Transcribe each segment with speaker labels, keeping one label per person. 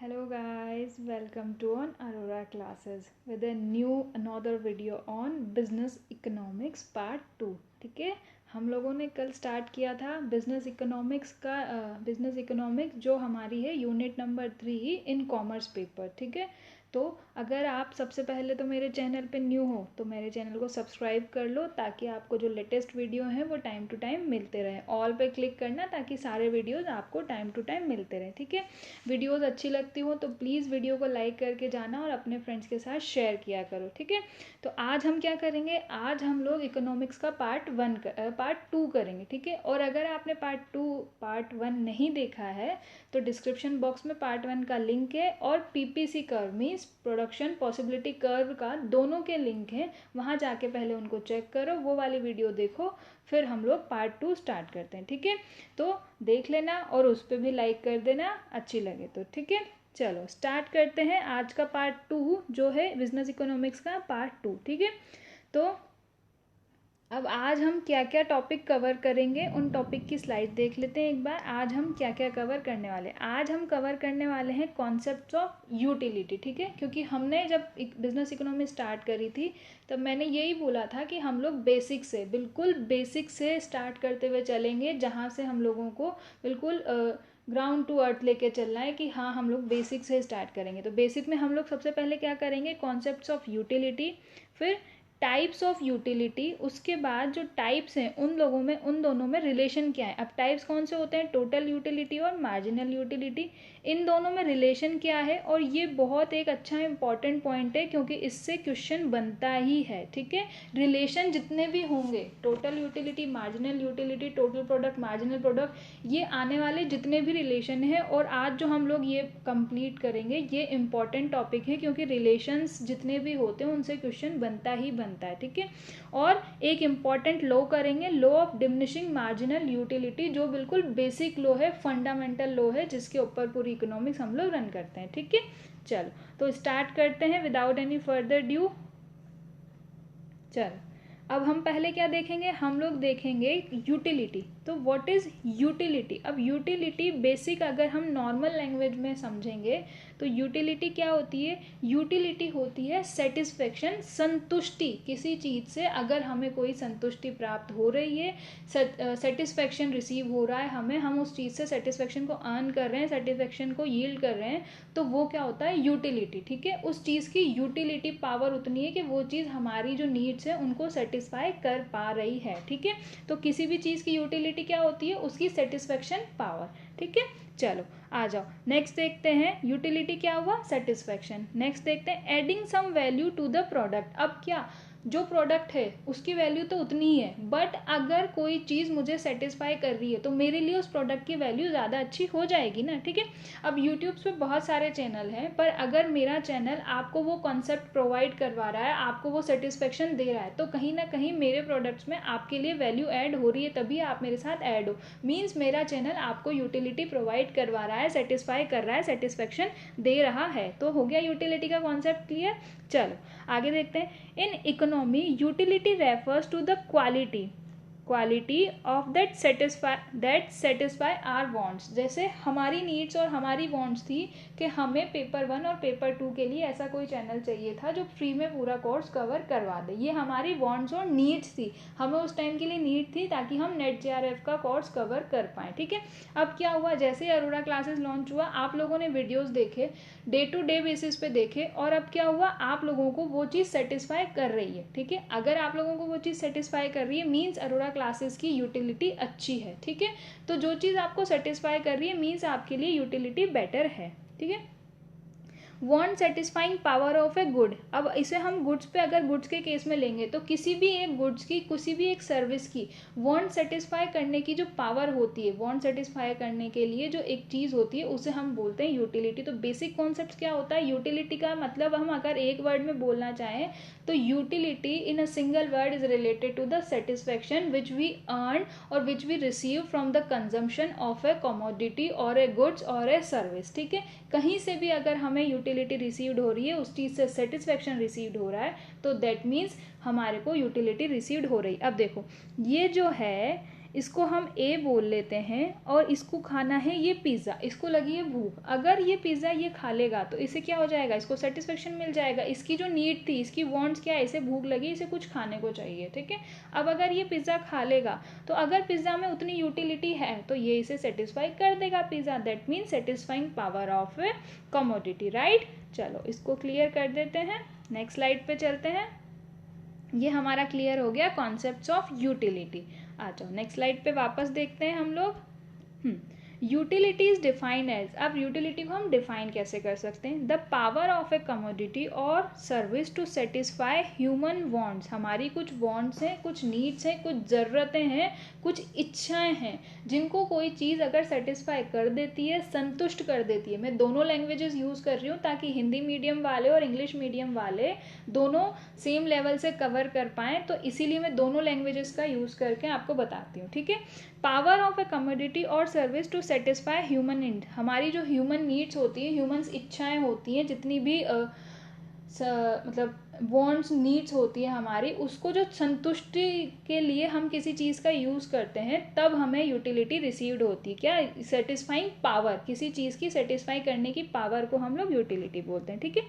Speaker 1: Hello guys, welcome to on Aurora classes with a new another video on business economics part 2। ठीक है, हम लोगों ने कल स्टार्ट किया था बिजनेस इकोनॉमिक्स का बिजनेस इकोनॉमिक्स जो हमारी है unit number 3 in commerce paper. ठीक है, तो अगर आप सबसे पहले तो मेरे चैनल पे न्यू हो तो मेरे चैनल को सब्सक्राइब कर लो ताकि आपको जो लेटेस्ट वीडियो हैं वो टाइम टू टाइम मिलते रहें। ऑल पे क्लिक करना ताकि सारे वीडियोस आपको टाइम टू टाइम मिलते रहें। ठीक है, वीडियोस अच्छी लगती हो तो प्लीज़ वीडियो को लाइक करके जाना और अपने फ्रेंड्स के साथ शेयर किया करो। ठीक है, तो आज हम क्या करेंगे, आज हम लोग इकोनॉमिक्स का पार्ट 2 करेंगे। ठीक है, और अगर आपने पार्ट 1 नहीं देखा है तो डिस्क्रिप्शन बॉक्स में पार्ट 1 का लिंक है और PPC curve means production possibility curve का दोनों के लिंक हैं, वहाँ जाके पहले उनको चेक करो, वो वाली वीडियो देखो, फिर हम लोग पार्ट 2 स्टार्ट करते हैं। ठीक है, तो देख लेना और उस पर भी लाइक कर देना अच्छी लगे तो। ठीक है, चलो स्टार्ट करते हैं आज का पार्ट 2 जो है बिजनेस इकोनॉमिक्स का पार्ट 2। ठीक है, तो अब आज हम क्या क्या टॉपिक कवर करेंगे उन टॉपिक की स्लाइड देख लेते हैं एक बार। आज हम क्या क्या कवर करने वाले हैं, आज हम कवर करने वाले हैं कॉन्सेप्ट्स ऑफ यूटिलिटी। ठीक है, क्योंकि हमने जब बिजनेस इकोनॉमी स्टार्ट करी थी तब मैंने यही बोला था कि हम लोग बेसिक से बिल्कुल बेसिक से स्टार्ट करते हुए चलेंगे, जहाँ से हम लोगों को बिल्कुल ग्राउंड टू अर्थ लेके चलना है कि हाँ हम लोग बेसिक से स्टार्ट करेंगे। तो बेसिक में हम लोग सबसे पहले क्या करेंगे, कॉन्सेप्ट्स ऑफ यूटिलिटी, फिर टाइप्स ऑफ यूटिलिटी, उसके बाद जो टाइप्स हैं उन दोनों में रिलेशन क्या है। अब टाइप्स कौन से होते हैं, टोटल यूटिलिटी और मार्जिनल यूटिलिटी, इन दोनों में रिलेशन क्या है। और ये बहुत एक अच्छा इंपॉर्टेंट पॉइंट है क्योंकि इससे क्वेश्चन बनता ही है। ठीक है, रिलेशन जितने भी होंगे, total utility, marginal utility, total product, marginal product, ये आने वाले जितने भी रिलेशन है और आज जो हम लोग ये कंप्लीट करेंगे ये इंपॉर्टेंट टॉपिक है क्योंकि रिलेशंस जितने भी होते हैं उनसे क्वेश्चन बनता ही बनता है। ठीक है, और एक इम्पॉर्टेंट लॉ करेंगे, law of diminishing marginal utility, जो बिल्कुल बेसिक लॉ है, फंडामेंटल लॉ है, जिसके ऊपर पूरी इकोनॉमिक्स हम लोग रन करते हैं। ठीक है, चलो तो स्टार्ट करते हैं विदाउट एनी फर्दर ड्यू। चलो अब हम पहले क्या देखेंगे, हम लोग देखेंगे यूटिलिटी। तो व्हाट इज यूटिलिटी। अब यूटिलिटी बेसिक अगर हम नॉर्मल लैंग्वेज में समझेंगे तो यूटिलिटी क्या होती है, यूटिलिटी होती है सेटिस्फेक्शन, संतुष्टि, किसी चीज़ से अगर हमें कोई संतुष्टि प्राप्त हो रही है, सेटिस्फेक्शन रिसीव हो रहा है हमें, हम उस चीज़ से सेटिस्फेक्शन को अर्न कर रहे हैं, सेटिस्फेक्शन को यील्ड कर रहे हैं, तो वो क्या होता है यूटिलिटी। ठीक है, उस चीज़ की यूटिलिटी पावर उतनी है कि वो चीज़ हमारी जो नीड्स है उनको सेटिस्फाई कर पा रही है। ठीक है, तो किसी भी चीज़ की यूटिलिटी क्या होती है, उसकी सेटिस्फेक्शन पावर। ठीक है, चलो आ जाओ नेक्स्ट देखते हैं, यूटिलिटी क्या हुआ, सेटिस्फेक्शन। नेक्स्ट देखते हैं adding some value to the product. अब क्या, जो प्रोडक्ट है उसकी वैल्यू तो उतनी ही है, बट अगर कोई चीज़ मुझे सेटिस्फाई कर रही है तो मेरे लिए उस प्रोडक्ट की वैल्यू ज़्यादा अच्छी हो जाएगी ना। ठीक है, अब यूट्यूब पे बहुत सारे चैनल हैं, पर अगर मेरा चैनल आपको वो कॉन्सेप्ट प्रोवाइड करवा रहा है, आपको वो सेटिस्फेक्शन दे रहा है, तो कहीं ना कहीं मेरे प्रोडक्ट्स में आपके लिए वैल्यू ऐड हो रही है, तभी आप मेरे साथ ऐड हो। मीन्स मेरा चैनल आपको यूटिलिटी प्रोवाइड करवा रहा है, सेटिस्फाई कर रहा है, सेटिस्फेक्शन दे रहा है। तो हो गया यूटिलिटी का कॉन्सेप्ट क्लियर। चलो आगे देखते हैं, in economy utility refers to the quality of that satisfy our wants. जैसे हमारी नीड्स और हमारी वांट्स थी कि हमें पेपर 1 और पेपर 2 के लिए ऐसा कोई चैनल चाहिए था जो फ्री में पूरा कोर्स कवर करवा दे, ये हमारी वांट्स और नीड्स थी, हमें उस टाइम के लिए नीड थी ताकि हम नेट जेआरएफ का कोर्स कवर कर पाएँ। ठीक है, अब क्या हुआ, जैसे अरोरा क्लासेस लॉन्च हुआ, आप लोगों ने वीडियोज़ देखे, डे टू डे बेसिस पे देखे, और अब क्या हुआ, आप लोगों को वो चीज़ सेटिस्फाई कर रही है। ठीक है, अगर आप लोगों को वो चीज़ सेटिस्फाई कर रही है मीन्स अरोरा क्लासेस की यूटिलिटी अच्छी है। ठीक है, तो जो चीज़ आपको सेटिस्फाई कर रही है मीन्स आपके लिए यूटिलिटी बेटर है। ठीक है, want satisfying power of a good. अब इसे हम गुड्स पे, अगर गुड्स के केस में लेंगे तो किसी भी एक गुड्स की, किसी भी एक सर्विस की वॉन्ट सेटिस्फाई करने की जो पावर होती है, वॉन्ट सेटिस्फाई करने के लिए जो एक चीज़ होती है उसे हम बोलते हैं यूटिलिटी। तो बेसिक कॉन्सेप्ट क्या होता है, यूटिलिटी का मतलब हम अगर एक वर्ड में बोलना चाहें तो utility in a single word is related to the satisfaction which we earn और which we receive from the consumption of a commodity और ए गुड्स और ए सर्विस। ठीक है, कहीं से भी अगर हमें यूटिलिटी रिसीव्ड हो रही है, उस चीज़ से सेटिस्फेक्शन रिसीव्ड हो रहा है, तो दैट मीन्स हमारे को यूटिलिटी रिसीव्ड हो रही। अब देखो ये जो है इसको हम ए बोल लेते हैं और इसको खाना है ये पिज़्ज़ा, इसको लगी है भूख, अगर ये पिज़्ज़ा ये खा लेगा तो इसे क्या हो जाएगा, इसको सेटिस्फेक्शन मिल जाएगा, इसकी जो नीड थी, इसकी वांट्स क्या है, इसे भूख लगी, इसे कुछ खाने को चाहिए, ठीक है। अब अगर ये पिज़्ज़ा खा लेगा तो अगर पिज़्ज़ा में उतनी यूटिलिटी है तो ये इसे सेटिस्फाई कर देगा pizza, that means satisfying power of a commodity, right. चलो इसको क्लियर कर देते हैं, नेक्स्ट स्लाइड पे चलते हैं। ये हमारा क्लियर हो गया कॉन्सेप्ट्स ऑफ यूटिलिटी। आ जाओ नेक्स्ट स्लाइड पे वापस देखते हैं हम लोग। यूटिलिटी इज डिफाइंड एज, अब यूटिलिटी को हम डिफाइन कैसे कर सकते हैं, the power of a commodity और service to satisfy human wants, हमारी कुछ वांट्स हैं, कुछ नीड्स हैं, कुछ ज़रूरतें हैं, कुछ इच्छाएं हैं, जिनको कोई चीज़ अगर सेटिस्फाई कर देती है, संतुष्ट कर देती है। मैं दोनों लैंग्वेजेस यूज़ कर रही हूँ ताकि हिंदी मीडियम वाले और इंग्लिश मीडियम वाले दोनों सेम लेवल से कवर कर पाएँ, तो इसीलिए मैं दोनों लैंग्वेजेस का यूज़ करके आपको बताती हूँ, ठीक है। पावर ऑफ ए कमोडिटी और service to satisfy human need, हमारी जो ह्यूमन नीड्स होती हैं, ह्यूमन्स इच्छाएं होती हैं, जितनी भी मतलब वांट्स नीड्स होती है हमारी, उसको जो संतुष्टि के लिए हम किसी चीज़ का यूज़ करते हैं, तब हमें यूटिलिटी रिसीव्ड होती है। क्या, सेटिस्फाइंग पावर, किसी चीज़ की सेटिस्फाई करने की पावर को हम लोग यूटिलिटी बोलते हैं, ठीक है।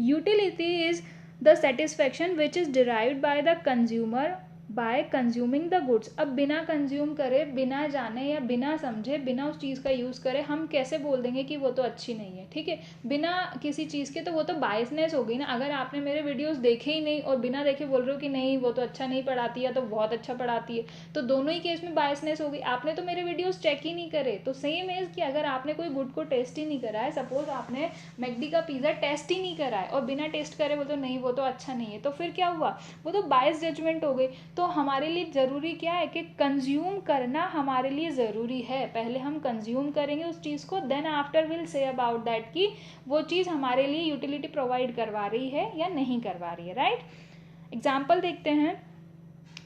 Speaker 1: Utility is the satisfaction which is derived by the consumer bye consuming the goods. अब बिना कंज्यूम करे, बिना जाने या बिना समझे, बिना उस चीज़ का यूज़ करे हम कैसे बोल देंगे कि वो तो अच्छी नहीं है, ठीक है, बिना किसी चीज़ के, तो वो तो बायसनेस हो गई ना। अगर आपने मेरे वीडियोस देखे ही नहीं और बिना देखे बोल रहे हो कि नहीं वो तो अच्छा नहीं पढ़ाती है, तो बहुत अच्छा पढ़ाती है, तो दोनों ही केस में बायसनेस हो गई। आपने तो मेरे वीडियोस चेक ही नहीं करे। तो सेम है कि अगर आपने कोई गुड को टेस्ट ही नहीं करा है, सपोज आपने मैकडी का पिज़्ज़ा टेस्ट ही नहीं करा है और बिना टेस्ट करे बोलते नहीं वो तो अच्छा नहीं है, तो फिर क्या हुआ, वो तो बायस जजमेंट हो गई। तो हमारे लिए ज़रूरी क्या है कि कंज्यूम करना हमारे लिए ज़रूरी है। पहले हम कंज्यूम करेंगे उस चीज़ को, then after will say about that कि वो चीज़ हमारे लिए यूटिलिटी प्रोवाइड करवा रही है या नहीं करवा रही है, राइट। एग्जाम्पल देखते हैं।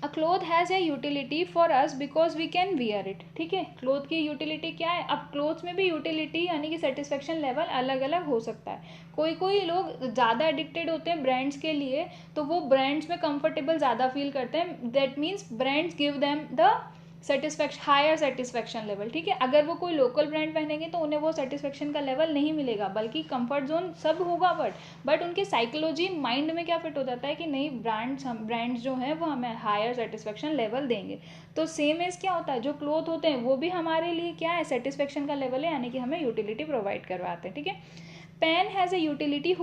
Speaker 1: A cloth has a utility for us because we can wear it, ठीक है। क्लोथ की यूटिलिटी क्या है, अब क्लोथ्स में भी यूटिलिटी यानी कि सेटिस्फेक्शन लेवल अलग अलग हो सकता है। कोई लोग ज़्यादा एडिक्टेड होते हैं ब्रांड्स के लिए, तो वो ब्रांड्स में कंफर्टेबल ज़्यादा फील करते हैं, that means brands give them the satisfaction, higher satisfaction level, ठीक है। अगर वो कोई लोकल ब्रांड पहनेंगे तो उन्हें वो सेटिस्फैक्शन का लेवल नहीं मिलेगा, बल्कि कंफर्ट जोन सब होगा, बट उनके साइकोलॉजी माइंड में क्या फिट हो जाता है कि नहीं, ब्रांड्स जो हैं वो हमें हायर सेटिस्फैक्शन लेवल देंगे। तो सेम एज क्या होता है, जो क्लोथ होते हैं वो भी हमारे लिए क्या है, सेटिस्फैक्शन का लेवल है, यानी कि हमें यूटिलिटी प्रोवाइड करवाते हैं, ठीक है। Pen has a utility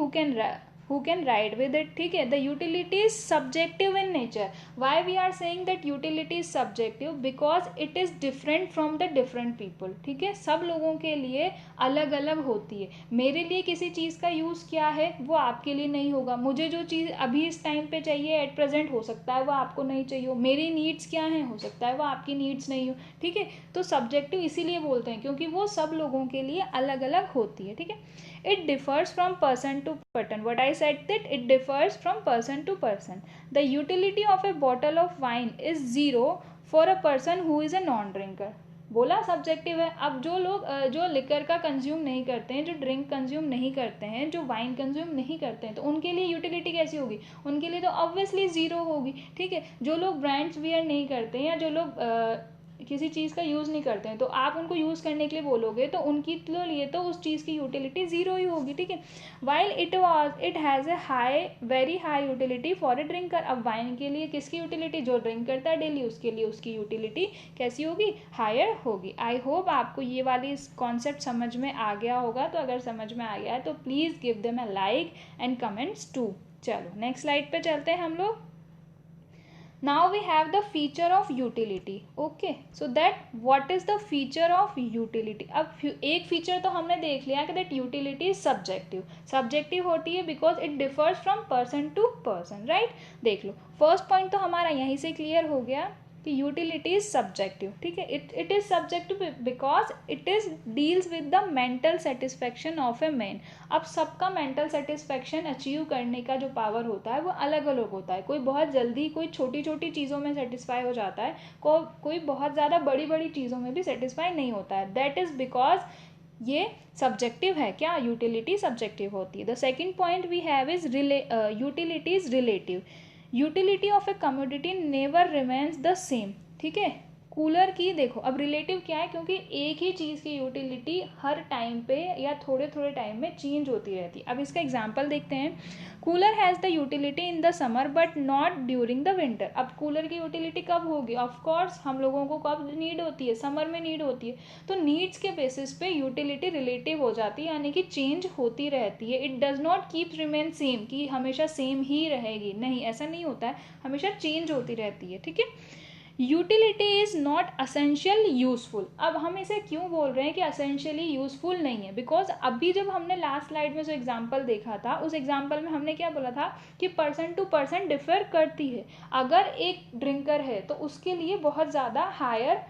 Speaker 1: who can write with it, ठीक है। The utility is subjective in nature. Why we are saying that utility is subjective, because it is different from the different people, ठीक है। सब लोगों के लिए अलग अलग होती है। मेरे लिए किसी चीज़ का यूज़ क्या है वो आपके लिए नहीं होगा। मुझे जो चीज़ अभी इस टाइम पे चाहिए एट प्रेजेंट, हो सकता है वो आपको नहीं चाहिए हो। मेरी नीड्स क्या हैं, हो सकता है वो आपकी नीड्स नहीं हो, ठीक है। तो सब्जेक्टिव इसीलिए बोलते हैं क्योंकि वो सब लोगों के लिए अलग अलग होती है, ठीक है। It differs from person to person. What I said that it differs from person to person. The utility of a bottle of wine is 0 for a person who is a non-drinker. बोला subjective है। अब जो लोग जो liquor का consume नहीं करते हैं, जो ड्रिंक कंज्यूम नहीं करते हैं, जो वाइन कंज्यूम नहीं करते हैं, तो उनके लिए यूटिलिटी कैसी होगी, उनके लिए तो ऑब्वियसली ज़ीरो होगी, ठीक है। जो लोग ब्रांड्स वियर नहीं करते हैं या जो लोग किसी चीज़ का यूज़ नहीं करते हैं, तो आप उनको यूज़ करने के लिए बोलोगे तो उनकी तो लिए तो उस चीज़ की यूटिलिटी ज़ीरो ही होगी, ठीक है। While it has a very high utility for a drinker. अब वाइन के लिए किसकी यूटिलिटी, जो ड्रिंक करता है डेली, उसके लिए उसकी यूटिलिटी कैसी होगी, हायर होगी। आई होप आपको ये वाली कॉन्सेप्ट समझ में आ गया होगा। तो अगर समझ में आ गया है तो please give them a like and comments too. चलो नेक्स्ट स्लाइड पे चलते हैं हम लोग। Now we have the feature of utility. Okay, so that what is the feature of utility? अब एक feature तो हमने देख लिया कि that utility is subjective होती है because it differs from person to person, right? देख लो, first point तो हमारा यहीं से clear हो गया कि यूटिलिटी इज सब्जेक्टिव, ठीक है। It is subjective because it is deals with the mental satisfaction of a man. अब सबका मेंटल सेटिस्फेक्शन अचीव करने का जो पावर होता है वो अलग अलग होता है। कोई बहुत जल्दी कोई छोटी छोटी चीज़ों में सेटिस्फाई हो जाता है, कोई बहुत ज़्यादा बड़ी बड़ी चीज़ों में भी सेटिस्फाई नहीं होता है। दैट इज़ बिकॉज ये सब्जेक्टिव है। क्या, यूटिलिटी सब्जेक्टिव होती है। The second point we have is utility is relative. Utility of a commodity never remains the same, ठीक है। कूलर की देखो अब रिलेटिव क्या है, क्योंकि एक ही चीज़ की यूटिलिटी हर टाइम पे या थोड़े थोड़े टाइम में चेंज होती रहती है। अब इसका एग्जांपल देखते हैं। Cooler has the utility in the summer but not during the winter. अब कूलर की यूटिलिटी कब होगी? ऑफ कोर्स हम लोगों को कब नीड होती है? समर में नीड होती है। तो नीड्स के बेसिस पे यूटिलिटी रिलेटिव हो जाती है, यानी कि चेंज होती रहती है। It does not keep remain same, कि हमेशा सेम ही रहेगी, नहीं ऐसा नहीं होता है, हमेशा चेंज होती रहती है। ठीक है। Utility is not essential useful. अब हम इसे क्यों बोल रहे हैं कि असेंशियली यूजफुल नहीं है? बिकॉज अभी जब हमने लास्ट स्लाइड में जो एग्जांपल देखा था, उस एग्जांपल में हमने क्या बोला था कि पर्सन टू पर्सन डिफर करती है। अगर एक ड्रिंकर है तो उसके लिए बहुत ज़्यादा हायर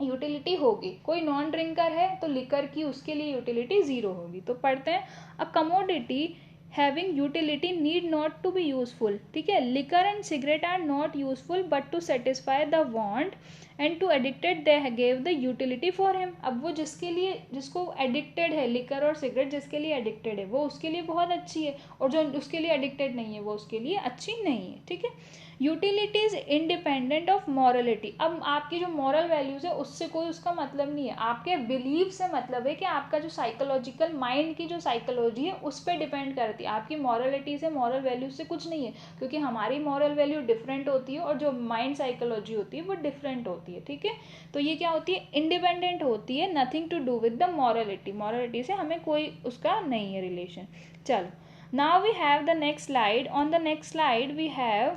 Speaker 1: यूटिलिटी होगी, कोई नॉन ड्रिंकर है तो लिकर की उसके लिए यूटिलिटी ज़ीरो होगी। तो पढ़ते हैं, a commodity having utility need not to be useful. ठीक है, liquor and cigarette are not useful but to satisfy the want and to addicted they gave the utility for him. अब वो जिसके लिए, जिसको एडिक्टेड है, लिकर और cigarette जिसके लिए एडिक्टेड है वो उसके लिए बहुत अच्छी है, और जो उसके लिए एडिक्टेड नहीं है वो उसके लिए अच्छी नहीं है। ठीक है। Utility is independent of morality. अब आपकी जो मॉरल वैल्यूज है उससे कोई उसका मतलब नहीं है, आपके बिलीव से मतलब है कि आपका जो साइकोलॉजिकल माइंड की जो साइकोलॉजी है उस पर डिपेंड करती है। आपकी मॉरलिटी से, मॉरल वैल्यूज से कुछ नहीं है, क्योंकि हमारी मॉरल वैल्यू डिफरेंट होती है और जो माइंड साइकोलॉजी होती है वो डिफरेंट होती है। ठीक है। तो ये क्या होती है? इंडिपेंडेंट होती है, nothing to do with the morality. Morality से हमें कोई उसका नहीं है रिलेशन। चलो, now we have the next slide. On the next slide we have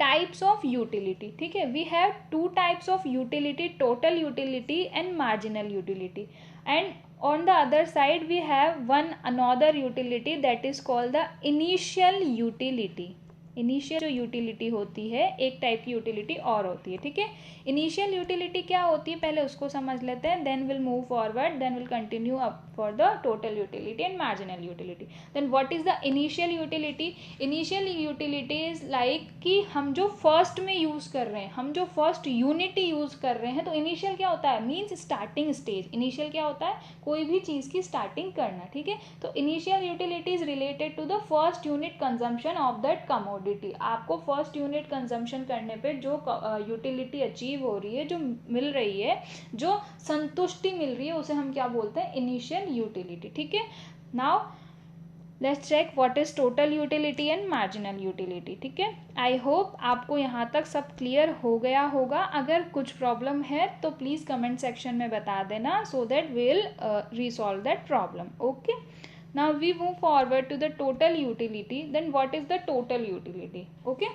Speaker 1: types of utility. ठीक है, we have two types of utility, total utility and marginal utility. And on the other side we have one another utility that is called the initial utility। Initial जो utility होती है, एक type की utility और होती है। ठीक है, इनिशियल यूटिलिटी क्या होती है पहले उसको समझ लेते हैं, then will move forward, then will continue up for the total utility and marginal utility. Then what is the initial utility? Initial utility is like कि हम जो फर्स्ट में यूज कर रहे हैं, हम जो फर्स्ट यूनिट यूज कर रहे हैं, तो इनिशियल क्या होता है? Means starting stage. इनिशियल क्या होता है? कोई भी चीज की स्टार्टिंग करना। ठीक है, तो initial utility is related to the first unit consumption of that commodity. आपको फर्स्ट यूनिट कंजम्पशन करने पे जो यूटिलिटी अचीव हो रही है, जो मिल रही है, जो संतुष्टि मिल रही है, उसे हम क्या बोलते हैं? Initial utility. ठीक है, now let's check what is total utility and marginal utility. ठीक है, आई होप आपको यहाँ तक सब क्लियर हो गया होगा। अगर कुछ प्रॉब्लम है तो प्लीज़ कमेंट सेक्शन में बता देना, so that will resolve that problem. Okay, now we move forward to the total utility. Then what is the total utility? Okay,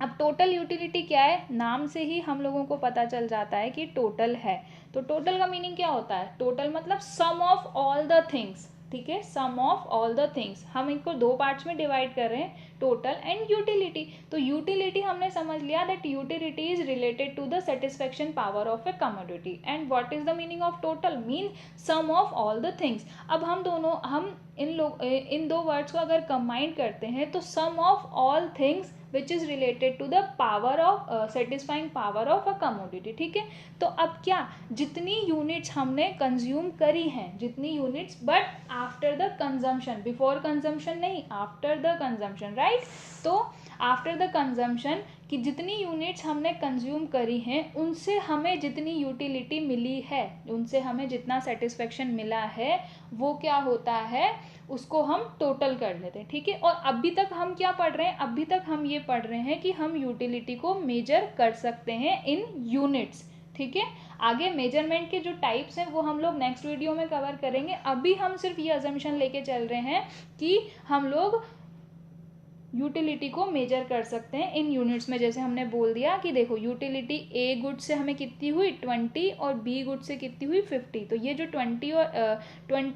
Speaker 1: अब टोटल यूटिलिटी क्या है? नाम से ही हम लोगों को पता चल जाता है कि टोटल है। तो टोटल का मीनिंग क्या होता है? टोटल मतलब sum of all the things. ठीक है, sum of all the things. हम इनको दो पार्ट्स में डिवाइड कर रहे हैं, टोटल एंड यूटिलिटी। तो यूटिलिटी हमने समझ लिया that utility is related to the satisfaction power of a commodity. And what is the meaning of total? Mean sum of all the things. अब हम इन दो वर्ड्स को अगर कंबाइन करते हैं तो sum of all things which is related to the power of satisfying power of a commodity। ठीक है, तो अब क्या, जितनी यूनिट्स हमने कंज्यूम करी हैं, जितनी units, but after the consumption, before consumption नहीं, आफ्टर द कंजम्पशन, राइट। तो आफ्टर द कंजम्पशन कि जितनी यूनिट्स हमने कंज्यूम करी हैं, उनसे हमें जितनी यूटिलिटी मिली है, उनसे हमें जितना सेटिस्फेक्शन मिला है, वो क्या होता है? उसको हम टोटल कर लेते हैं। ठीक है, और अभी तक हम क्या पढ़ रहे हैं? अभी तक हम ये पढ़ रहे हैं कि हम यूटिलिटी को मेजर कर सकते हैं इन यूनिट्स। ठीक है, आगे मेजरमेंट के जो टाइप्स हैं वो हम लोग नेक्स्ट वीडियो में कवर करेंगे। अभी हम सिर्फ ये अजम्पशन लेके चल रहे हैं कि हम लोग यूटिलिटी को मेजर कर सकते हैं इन यूनिट्स में। जैसे हमने बोल दिया कि देखो, यूटिलिटी ए गुड से हमें कितनी हुई 20 और बी गुड से कितनी हुई 50। तो ये जो 20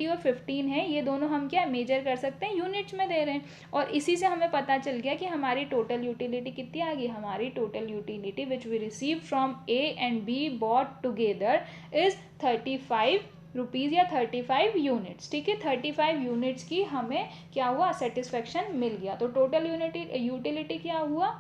Speaker 1: और 15 है, ये दोनों हम क्या मेजर कर सकते हैं? यूनिट्स में दे रहे हैं। और इसी से हमें पता चल गया कि हमारी टोटल यूटिलिटी कितनी आ गई। हमारी total utility which we receive from A and B bought together is 35 rupees या 35 यूनिट्स। ठीक है, 35 यूनिट्स की हमें क्या हुआ? सेटिस्फेक्शन मिल गया। तो टोटल यूटिलिटी क्या हुआ?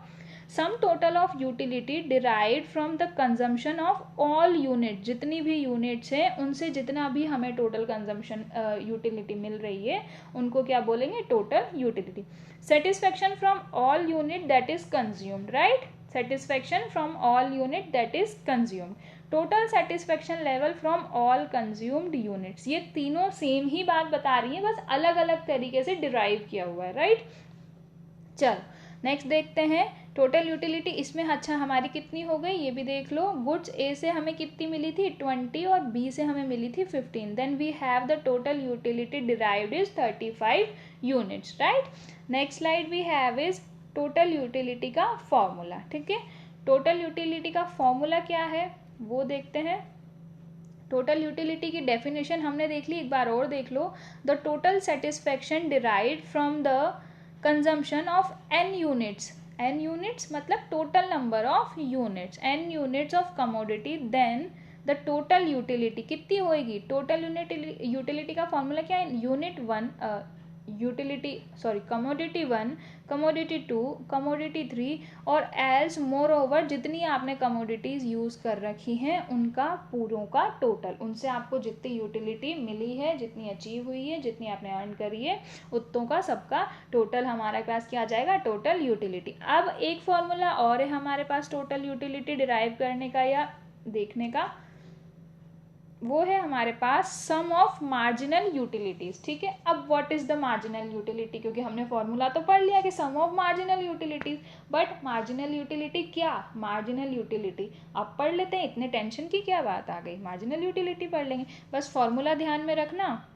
Speaker 1: Sum total of utility derived from the consumption of all unit. जितनी भी यूनिट्स हैं उनसे जितना भी हमें टोटल कंजम्पशन यूटिलिटी मिल रही है, उनको क्या बोलेंगे? Total utility. Satisfaction from all unit that is consumed, right. satisfaction from all unit that is consumed, total satisfaction level from all consumed units। ये तीनों सेम ही बात बता रही है, बस अलग अलग तरीके से डिराइव किया हुआ है, राइट। चलो नेक्स्ट देखते हैं टोटल यूटिलिटी। इसमें अच्छा हमारी कितनी हो गई ये भी देख लो। गुड्स ए से हमें कितनी मिली थी 20 और बी से हमें मिली थी 15। Then we have the total utility derived is 35 units, right. Next slide we have is total utility का फॉर्मूला। ठीक है, टोटल यूटिलिटी का फॉर्मूला क्या है वो देखते हैं। टोटल यूटिलिटी की डेफिनेशन हमने देख ली, एक बार और देख लो। The total satisfaction derived from the consumption of n units, n units मतलब total number of units, n units of commodity, then the total utility कितनी होएगी। टोटल यूटिलिटी का फॉर्मूला क्या है, unit 1 utility sorry commodity 1, commodity 2, commodity 3 और as more over जितनी आपने commodities use कर रखी हैं उनका पूरों का टोटल, उनसे आपको जितनी यूटिलिटी मिली है, जितनी अचीव हुई है, जितनी आपने अर्न करी है, उतनों का सबका टोटल हमारे पास क्या आ जाएगा, टोटल यूटिलिटी। अब एक फॉर्मूला और है हमारे पास टोटल यूटिलिटी डिराइव करने का या देखने का, वो है हमारे पास सम ऑफ मार्जिनल यूटिलिटीज। ठीक है, अब what is the marginal utility, क्योंकि हमने फॉर्मूला तो पढ़ लिया कि sum of marginal utilities, but marginal utility क्या, मार्जिनल यूटिलिटी अब पढ़ लेते हैं, इतने टेंशन की क्या बात आ गई, मार्जिनल यूटिलिटी पढ़ लेंगे। बस फॉर्मूला ध्यान में रखना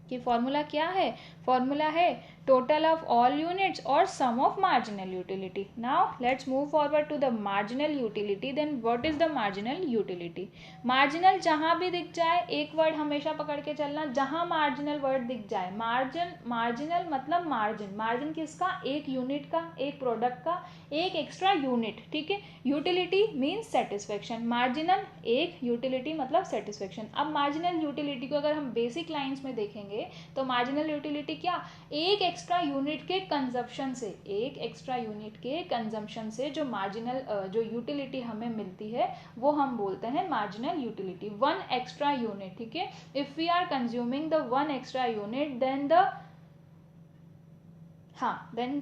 Speaker 1: कि फॉर्मूला क्या है, फॉर्मूला है टोटल ऑफ ऑल यूनिट्स और sum of marginal utility. Now let's move forward to the marginal utility. Then what is the marginal utility. Marginal जहां भी दिख जाए, एक वर्ड हमेशा पकड़ के चलना, जहां मार्जिनल वर्ड दिख जाए, मार्जिनल मतलब मार्जिन, मार्जिन किसका, एक यूनिट का, एक प्रोडक्ट का, एक एक्स्ट्रा यूनिट। ठीक है, यूटिलिटी मीन्स सेटिस्फेक्शन, मार्जिनल एक, यूटिलिटी मतलब सेटिस्फेक्शन। अब मार्जिनल यूटिलिटी को अगर हम बेसिक लाइंस में देखेंगे तो मार्जिनल यूटिलिटी क्या, एक एक्स्ट्रा यूनिट के कंजप्शन से, एक एक्स्ट्रा यूनिट के कंजम्पशन से जो मार्जिनल जो यूटिलिटी हमें मिलती है वो हम बोलते हैं marginal utility, one extra unit. ठीक है, if we are consuming the one extra unit then the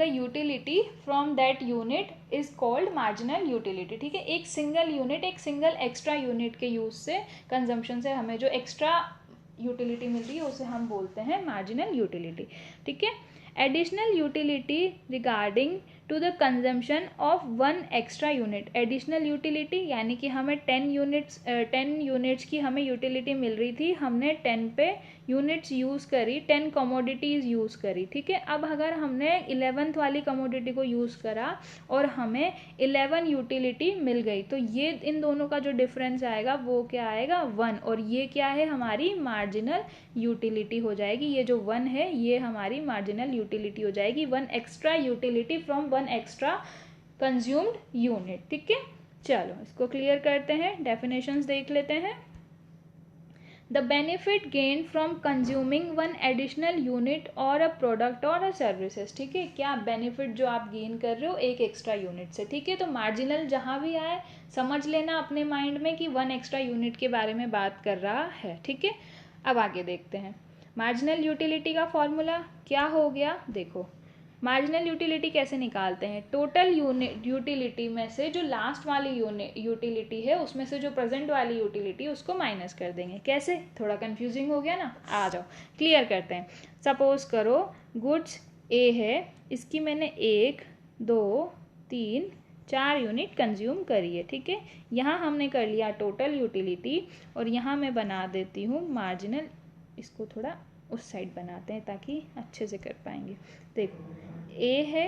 Speaker 1: utility from that unit is called marginal utility. ठीक है, एक सिंगल यूनिट, एक सिंगल एक्स्ट्रा यूनिट के यूज से, कंजम्पशन से हमें जो एक्स्ट्रा यूटिलिटी मिल रही है उसे हम बोलते हैं मार्जिनल यूटिलिटी। ठीक है, additional utility regarding to the consumption of one extra unit. Additional utility यानी कि हमें 10 यूनिट्स की हमें यूटिलिटी मिल रही थी, हमने 10 पे यूनिट्स यूज़ करी, 10 कमोडिटीज़ यूज़ करी। ठीक है, अब अगर हमने 11th वाली कमोडिटी को यूज़ करा और हमें 11 यूटिलिटी मिल गई, तो ये इन दोनों का जो डिफरेंस आएगा वो क्या आएगा, 1, और ये क्या है, हमारी मार्जिनल यूटिलिटी हो जाएगी। ये जो 1 है ये हमारी मार्जिनल यूटिलिटी हो जाएगी, one extra utility from one extra consumed unit. ठीक है, चलो इसको क्लियर करते हैं, डेफिनेशंस देख लेते हैं। The benefit gain from consuming one additional unit और अ प्रोडक्ट और अ सर्विसेज। ठीक है, क्या बेनिफिट जो आप गेन कर रहे हो एक एक्स्ट्रा यूनिट से। ठीक है, तो मार्जिनल जहाँ भी आए समझ लेना अपने माइंड में कि वन एक्स्ट्रा यूनिट के बारे में बात कर रहा है। ठीक है, अब आगे देखते हैं मार्जिनल यूटिलिटी का फॉर्मूला क्या हो गया। देखो मार्जिनल यूटिलिटी कैसे निकालते हैं, टोटल यूटिलिटी में से जो लास्ट वाली यूटिलिटी है उसमें से जो प्रेजेंट वाली यूटिलिटी उसको माइनस कर देंगे। कैसे, थोड़ा कंफ्यूजिंग हो गया ना, आ जाओ क्लियर करते हैं। सपोज करो गुड्स ए है, इसकी मैंने 1 2 3 4 यूनिट कंज्यूम करी है। ठीक है, यहाँ हमने कर लिया टोटल यूटिलिटी और यहाँ मैं बना देती हूँ मार्जिनल, इसको थोड़ा उस साइड बनाते हैं ताकि अच्छे से कर पाएंगे। देखो ए है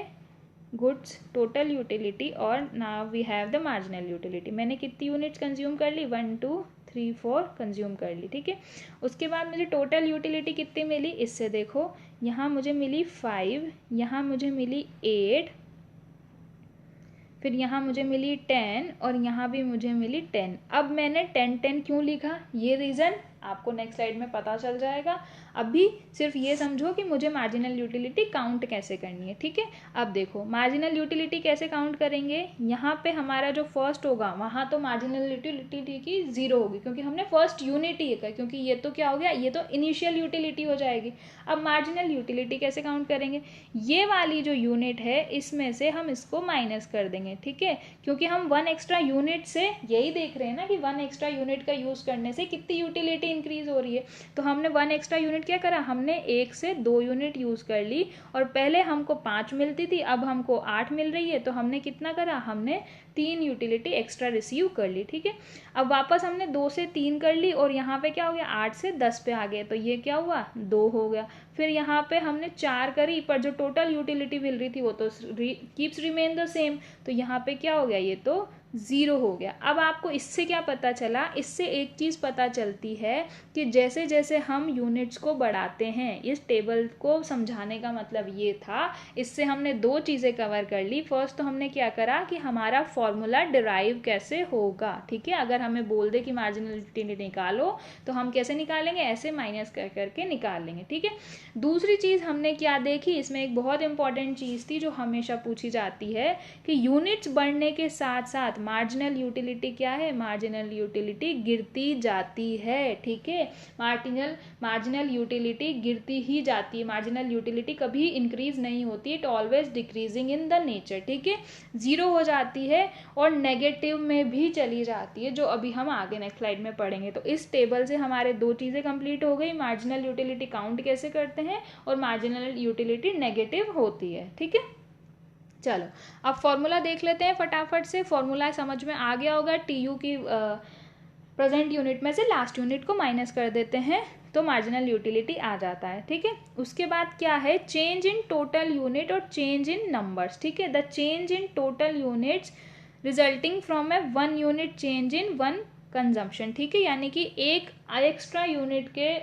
Speaker 1: गुड्स टोटल यूटिलिटी और now we have the marginal utility. मैंने कितनी यूनिट्स कंज्यूम कर ली, 1 2 3 4 कंज्यूम कर ली। ठीक है, उसके बाद मुझे टोटल यूटिलिटी कितनी मिली, इससे देखो यहाँ मुझे मिली 5, यहाँ मुझे मिली 8, फिर यहाँ मुझे मिली 10 और यहाँ भी मुझे मिली 10। अब मैंने 10 क्यों लिखा, ये रीज़न आपको नेक्स्ट स्लाइड में पता चल जाएगा। अभी सिर्फ ये समझो कि मुझे मार्जिनल यूटिलिटी काउंट कैसे करनी है। ठीक है, अब देखो मार्जिनल यूटिलिटी कैसे काउंट करेंगे, यहाँ पे हमारा जो फर्स्ट होगा वहाँ तो मार्जिनल यूटिलिटी की 0 होगी क्योंकि हमने फर्स्ट यूनिट ही है, क्योंकि ये तो क्या हो गया, ये तो इनिशियल यूटिलिटी हो जाएगी। अब मार्जिनल यूटिलिटी कैसे काउंट करेंगे, ये वाली जो यूनिट है इसमें से हम इसको माइनस कर देंगे। हैं, ठीक है, क्योंकि हम 1 एक्स्ट्रा यूनिट से यही देख रहे हैं ना कि 1 एक्स्ट्रा यूनिट का यूज़ करने से कितनी यूटिलिटी इंक्रीज हो रही है। तो हमने 1 एक्स्ट्रा यूनिट क्या करा, हमने 1 से 2 यूनिट यूज़ कर ली, और पहले हमको 5 मिलती थी, अब हमको 8 मिल रही है, तो हमने कितना करा, हमने 3 यूटिलिटी एक्स्ट्रा रिसीव कर ली, ठीक है। अब वापस हमने 2 से 3 कर ली, और यहाँ पे क्या हो गया, 8 से 10 पे आ गए, तो ये क्या हुआ, 2 हो गया। फिर यहाँ पे हमने 4 करी, पर जो टोटल यूटिलिटी मिल रही थी वो तो कीप्स रिमेन द सेम, तो यहाँ पे क्या हो गया, ये तो 0 हो गया। अब आपको इससे क्या पता चला, इससे एक चीज़ पता चलती है कि जैसे जैसे हम यूनिट्स को बढ़ाते हैं, इस टेबल को समझाने का मतलब ये था, इससे हमने 2 चीज़ें कवर कर ली। फर्स्ट तो हमने क्या करा कि हमारा फॉर्मूला डिराइव कैसे होगा, ठीक है। अगर हमें बोल दे कि मार्जिनल यूटिलिटी निकालो, तो हम कैसे निकालेंगे, ऐसे माइनस कर करके निकाल लेंगे, ठीक है। दूसरी चीज़ हमने क्या देखी, इसमें एक बहुत इंपॉर्टेंट चीज़ थी जो हमेशा पूछी जाती है कि यूनिट्स बढ़ने के साथ साथ मार्जिनल यूटिलिटी क्या है, मार्जिनल यूटिलिटी गिरती जाती है, ठीक है। मार्जिनल यूटिलिटी गिरती ही जाती है, मार्जिनल यूटिलिटी कभी इंक्रीज नहीं होती, it always decreasing in the nature, ठीक है। 0 हो जाती है और नेगेटिव में भी चली जाती है, जो अभी हम आगे नेक्स्ट स्लाइड में पढ़ेंगे। तो इस टेबल से हमारे 2 चीज़ें कंप्लीट हो गई, मार्जिनल यूटिलिटी काउंट कैसे करते हैं और मार्जिनल यूटिलिटी नेगेटिव होती है, ठीक है। चलो अब फॉर्मूला देख लेते हैं फटाफट से। फॉर्मूला समझ में आ गया होगा, टीयू की प्रेजेंट यूनिट में से लास्ट यूनिट को माइनस कर देते हैं तो मार्जिनल यूटिलिटी आ जाता है, ठीक है। उसके बाद क्या है, चेंज इन टोटल यूनिट और चेंज इन नंबर्स, ठीक है। The change in total units resulting from A 1 unit change in 1 consumption, ठीक है। यानी कि एक एक्स्ट्रा यूनिट के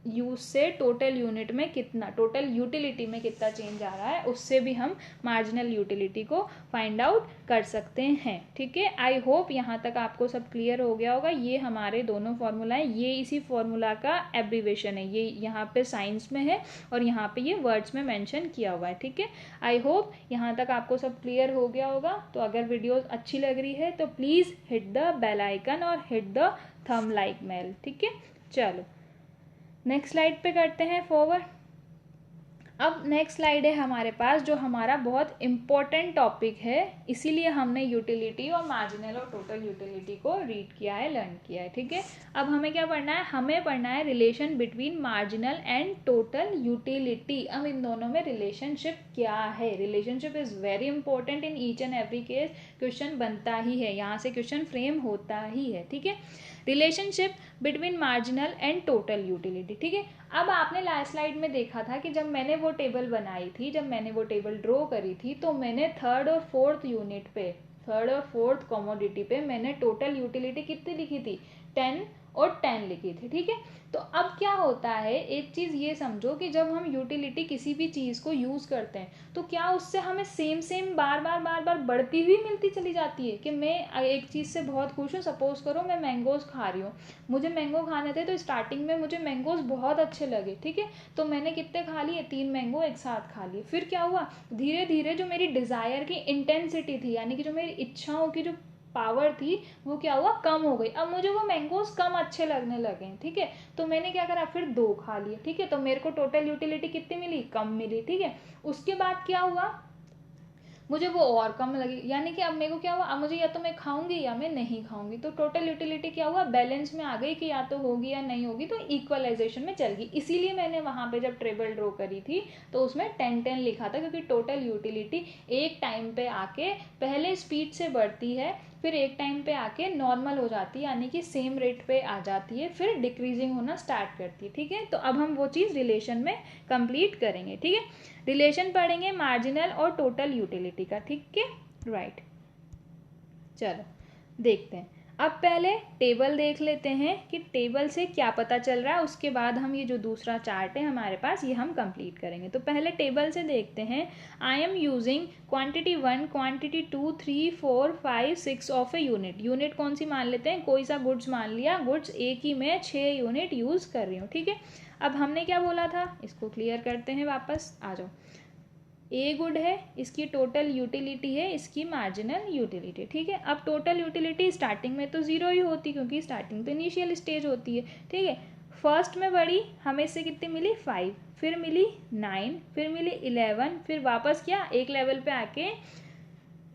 Speaker 1: यूज से टोटल यूनिट में कितना, टोटल यूटिलिटी में कितना चेंज आ रहा है, उससे भी हम मार्जिनल यूटिलिटी को फाइंड आउट कर सकते हैं, ठीक है। आई होप यहाँ तक आपको सब क्लियर हो गया होगा। ये हमारे दोनों फॉर्मूलाएं, ये इसी फॉर्मूला का एब्रीवेशन है, ये यहाँ पे साइंस में है और यहाँ पे ये वर्ड्स में मेंशन किया हुआ है, ठीक है। आई होप यहाँ तक आपको सब क्लियर हो गया होगा। तो अगर वीडियो अच्छी लग रही है तो please hit the bell icon और hit the thumb like bell, ठीक है। चलो नेक्स्ट स्लाइड पे करते हैं फॉरवर्ड। अब नेक्स्ट स्लाइड है हमारे पास जो हमारा बहुत इम्पोर्टेंट टॉपिक है, इसीलिए हमने यूटिलिटी और मार्जिनल और टोटल यूटिलिटी को रीड किया है, लर्न किया है, ठीक है। अब हमें क्या पढ़ना है, हमें पढ़ना है relation between marginal and total utility. अब इन दोनों में रिलेशनशिप क्या है, relationship is very important in each and every case, question बनता ही है, यहाँ से क्वेश्चन फ्रेम होता ही है, ठीक है। Relationship between marginal and total utility, ठीक है। अब आपने लास्ट स्लाइड में देखा था कि जब मैंने वो टेबल बनाई थी, जब मैंने वो टेबल ड्रॉ करी थी, तो मैंने थर्ड और फोर्थ यूनिट पे, थर्ड और फोर्थ कमोडिटी पे मैंने टोटल यूटिलिटी कितनी लिखी थी, 10 और 10 लिखी थी, ठीक है। तो अब क्या होता है, एक चीज़ ये समझो कि जब हम यूटिलिटी किसी भी चीज़ को यूज़ करते हैं तो क्या उससे हमें सेम बार बार बढ़ती हुई मिलती चली जाती है कि मैं एक चीज़ से बहुत खुश हूँ, सपोज करो मैं मैंगोज़ खा रही हूँ, मुझे मैंगो खाने थे, तो स्टार्टिंग में मुझे मैंगोज़ बहुत अच्छे लगे, ठीक है। तो मैंने कितने खा लिए, 3 मैंगो एक साथ खा लिए। फिर क्या हुआ, धीरे धीरे जो मेरी डिज़ायर की इंटेंसिटी थी, यानी कि जो मेरी इच्छाओं की जो पावर थी, वो क्या हुआ, कम हो गई। अब मुझे वो मैंगोज कम अच्छे लगने लगे, ठीक है। तो मैंने क्या करा, फिर 2 खा लिए, ठीक है। तो मेरे को टोटल यूटिलिटी कितनी मिली, कम मिली, ठीक है। उसके बाद क्या हुआ, मुझे वो और कम लगी, यानी कि अब मेरे को क्या हुआ, अब मुझे या तो मैं खाऊंगी या मैं नहीं खाऊंगी। तो टोटल यूटिलिटी क्या हुआ, बैलेंस में आ गई कि या तो होगी या नहीं होगी, तो इक्वलाइजेशन में चल गई। इसीलिए मैंने वहां पे जब टेबल ड्रॉ करी थी तो उसमें 10-10 लिखा था, क्योंकि टोटल यूटिलिटी एक टाइम पे आके पहले स्पीड से बढ़ती है, फिर एक टाइम पे आके नॉर्मल हो जाती है, यानी कि सेम रेट पे आ जाती है, फिर डिक्रीजिंग होना स्टार्ट करती है, ठीक है। तो अब हम वो चीज़ रिलेशन में कंप्लीट करेंगे, ठीक है। रिलेशन पढ़ेंगे मार्जिनल और टोटल यूटिलिटी का, ठीक है, राइट। चलो देखते हैं। अब पहले टेबल देख लेते हैं कि टेबल से क्या पता चल रहा है, उसके बाद हम ये जो दूसरा चार्ट है हमारे पास ये हम कंप्लीट करेंगे। तो पहले टेबल से देखते हैं। I am using quantity 1, quantity 2, 3, 4, 5, 6 of a unit. Unit कौन सी मान लेते हैं, कोई सा गुड्स मान लिया, गुड्स एक ही मैं 6 यूनिट यूज़ कर रही हूँ, ठीक है। अब हमने क्या बोला था, इसको क्लियर करते हैं, वापस आ जाओ। ए गुड है, इसकी टोटल यूटिलिटी है, इसकी मार्जिनल यूटिलिटी, ठीक है। अब टोटल यूटिलिटी स्टार्टिंग में तो 0 ही होती, क्योंकि स्टार्टिंग तो इनिशियल स्टेज होती है, ठीक है। फर्स्ट में बढ़ी, हमें इससे कितनी मिली, 5, फिर मिली 9, फिर मिली 11, फिर वापस क्या, एक लेवल पे आके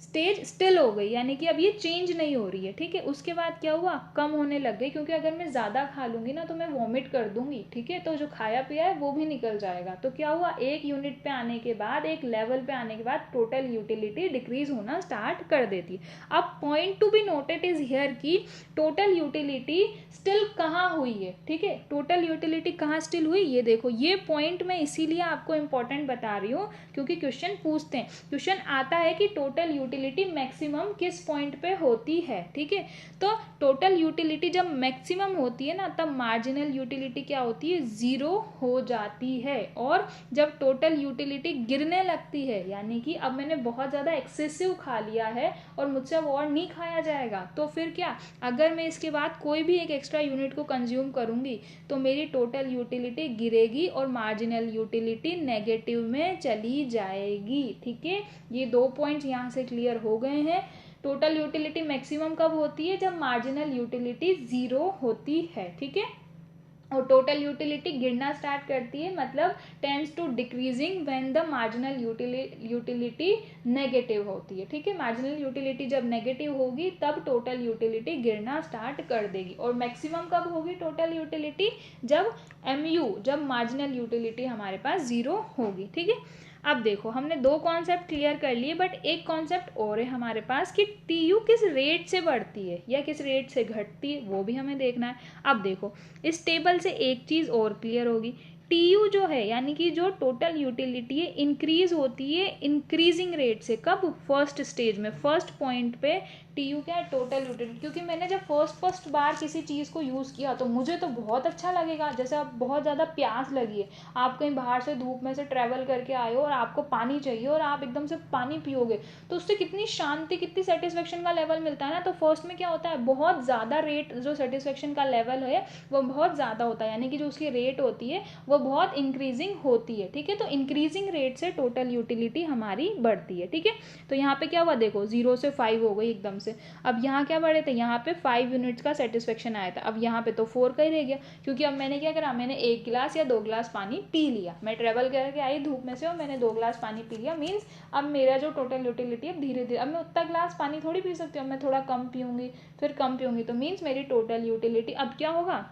Speaker 1: स्टेज स्टिल हो गई, यानी कि अब ये चेंज नहीं हो रही है, ठीक है। उसके बाद क्या हुआ, कम होने लग गई, क्योंकि अगर मैं ज़्यादा खा लूँगी ना तो मैं वॉमिट कर दूंगी, ठीक है, तो जो खाया पिया है वो भी निकल जाएगा। तो क्या हुआ, एक यूनिट पे आने के बाद, एक लेवल पे आने के बाद टोटल यूटिलिटी डिक्रीज होना स्टार्ट कर देती है। अब point to be noted is here की टोटल यूटिलिटी स्टिल कहाँ हुई है, ठीक है, टोटल यूटिलिटी कहाँ स्टिल हुई, ये देखो, ये पॉइंट मैं इसीलिए आपको इंपॉर्टेंट बता रही हूँ क्योंकि क्वेश्चन पूछते हैं, क्वेश्चन आता है कि टोटल यूटिलिटी मैक्सिमम किस पॉइंट पे होती है, ठीक है। तो टोटल यूटिलिटी जब मैक्सिमम होती है ना, तब मार्जिनल यूटिलिटी क्या होती है, जीरो हो जाती है। और जब टोटल यूटिलिटी गिरने लगती है, यानी कि अब मैंने बहुत ज़्यादा एक्सेसिव खा लिया है और मुझसे अब और नहीं खाया जाएगा, तो फिर क्या, अगर मैं इसके बाद कोई भी एक एक्स्ट्रा यूनिट को कंज्यूम करूंगी तो मेरी टोटल यूटिलिटी गिरेगी और मार्जिनल यूटिलिटी नेगेटिव में चली जाएगी, ठीक है। ये 2 पॉइंट्स यहाँ से क्लियर हो गए हैं। टोटल यूटिलिटी मैक्सिमम कब होती है, जब मार्जिनल यूटिलिटी जीरो होती है, ठीक है। और टोटल यूटिलिटी गिरना स्टार्ट करती है, मतलब tends to decreasing when the marginal utility negative होती है, ठीक है। मार्जिनल यूटिलिटी जब नेगेटिव होगी तब टोटल यूटिलिटी गिरना स्टार्ट कर देगी। और मैक्सिमम कब होगी टोटल यूटिलिटी, जब जब मार्जिनल यूटिलिटी हमारे पास जीरो होगी, ठीक है। अब देखो, हमने 2 कॉन्सेप्ट क्लियर कर लिए, बट एक कॉन्सेप्ट और है हमारे पास कि टीयू किस रेट से बढ़ती है या किस रेट से घटती है, वो भी हमें देखना है। अब देखो, इस टेबल से एक चीज़ और क्लियर होगी, टीयू जो है यानी कि जो टोटल यूटिलिटी है इंक्रीज होती है इंक्रीजिंग रेट से, कब, फर्स्ट स्टेज में, फर्स्ट पॉइंट पे टीयू क्या है, टोटल यूटिलिटी। क्योंकि मैंने जब फर्स्ट बार किसी चीज़ को यूज़ किया तो मुझे तो बहुत अच्छा लगेगा, जैसे आप बहुत ज़्यादा प्यास लगी है, आप कहीं बाहर से धूप में से ट्रैवल करके आए हो और आपको पानी चाहिए और आप एकदम से पानी पियोगे तो उससे कितनी शांति, कितनी सेटिस्फेक्शन का लेवल मिलता है ना। तो फर्स्ट में क्या होता है, बहुत ज़्यादा रेट, जो सेटिस्फेक्शन का लेवल है वो बहुत ज़्यादा होता है, यानी कि जो उसकी रेट होती है वो बहुत इंक्रीजिंग होती है, ठीक है। तो इंक्रीजिंग रेट से टोटल यूटिलिटी हमारी बढ़ती है, ठीक है। तो यहाँ पे क्या हुआ, देखो 0 से 5 हो गई एकदम से। अब यहाँ क्या बढ़े थे, यहाँ पे 5 यूनिट्स का सेटिस्फेक्शन आया था, अब यहाँ पे तो 4 का ही रह गया, क्योंकि अब मैंने क्या करा, मैंने 1 गिलास या 2 गिलास पानी पी लिया, मैं ट्रेवल करके आई धूप में से और मैंने 2 गिलास पानी पी लिया, मीन्स अब मेरा जो टोटल यूटिलिटी है धीरे धीरे, अब मैं उतना गिलास पानी थोड़ी पी सकती हूँ, मैं थोड़ा कम पीऊँगी, फिर कम पीऊँगी, तो मीन्स मेरी टोटल यूटिलिटी अब क्या होगा,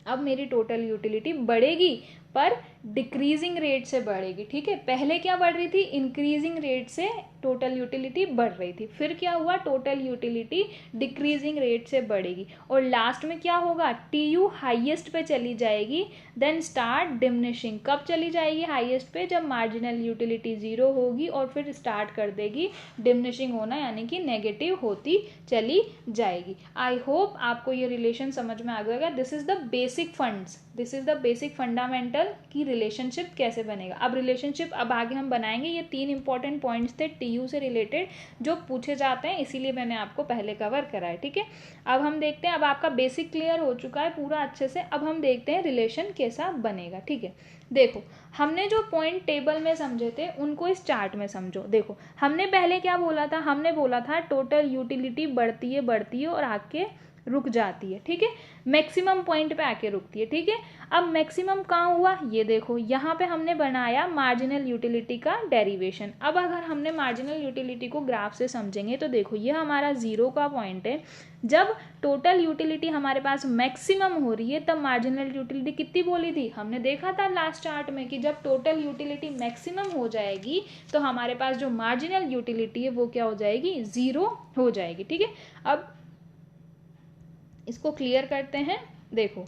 Speaker 1: अब मेरी टोटल यूटिलिटी बढ़ेगी पर डिक्रीजिंग रेट से बढ़ेगी, ठीक है। पहले क्या बढ़ रही थी, इंक्रीजिंग रेट से टोटल यूटिलिटी बढ़ रही थी, फिर क्या हुआ, टोटल यूटिलिटी डिक्रीजिंग रेट से बढ़ेगी और लास्ट में क्या होगा, टीयू हाईएस्ट पे चली जाएगी, देन स्टार्ट डिमिनिशिंग। कब चली जाएगी हाईएस्ट पे, जब मार्जिनल यूटिलिटी जीरो होगी और फिर स्टार्ट कर देगी डिमिनिशिंग होना, यानी कि नेगेटिव होती चली जाएगी। आई होप आपको ये रिलेशन समझ में आ गया। This is the basic funds, this is the basic fundamental की रिलेशनशिप कैसे बनेगा। अब रिलेशनशिप अब आगे हम बनाएंगे, ये 3 इंपॉर्टेंट पॉइंट्स थे टीयू से रिलेटेड जो पूछे जाते हैं, इसीलिए मैंने आपको पहले कवर करा है, ठीक है। अब हम देखते हैं, अब आपका बेसिक क्लियर हो चुका है पूरा अच्छे से, अब हम देखते हैं रिलेशन कैसा बनेगा, ठीक है। देखो, हमने जो पॉइंट टेबल में समझे थे उनको इस चार्ट में समझो। देखो, हमने पहले क्या बोला था, हमने बोला था टोटल यूटिलिटी बढ़ती है और आके रुक जाती है, ठीक है, मैक्सिमम पॉइंट पे आके रुकती है, ठीक है। अब मैक्सिमम कहाँ हुआ, ये देखो, यहाँ पे हमने बनाया मार्जिनल यूटिलिटी का डेरिवेशन। अब अगर हमने मार्जिनल यूटिलिटी को ग्राफ से समझेंगे तो देखो, ये हमारा 0 का पॉइंट है, जब टोटल यूटिलिटी हमारे पास मैक्सिमम हो रही है तब मार्जिनल यूटिलिटी कितनी बोली थी, हमने देखा था लास्ट चार्ट में कि जब टोटल यूटिलिटी मैक्सिमम हो जाएगी तो हमारे पास जो मार्जिनल यूटिलिटी है वो क्या हो जाएगी, 0 हो जाएगी, ठीक है। अब इसको क्लियर करते हैं। देखो,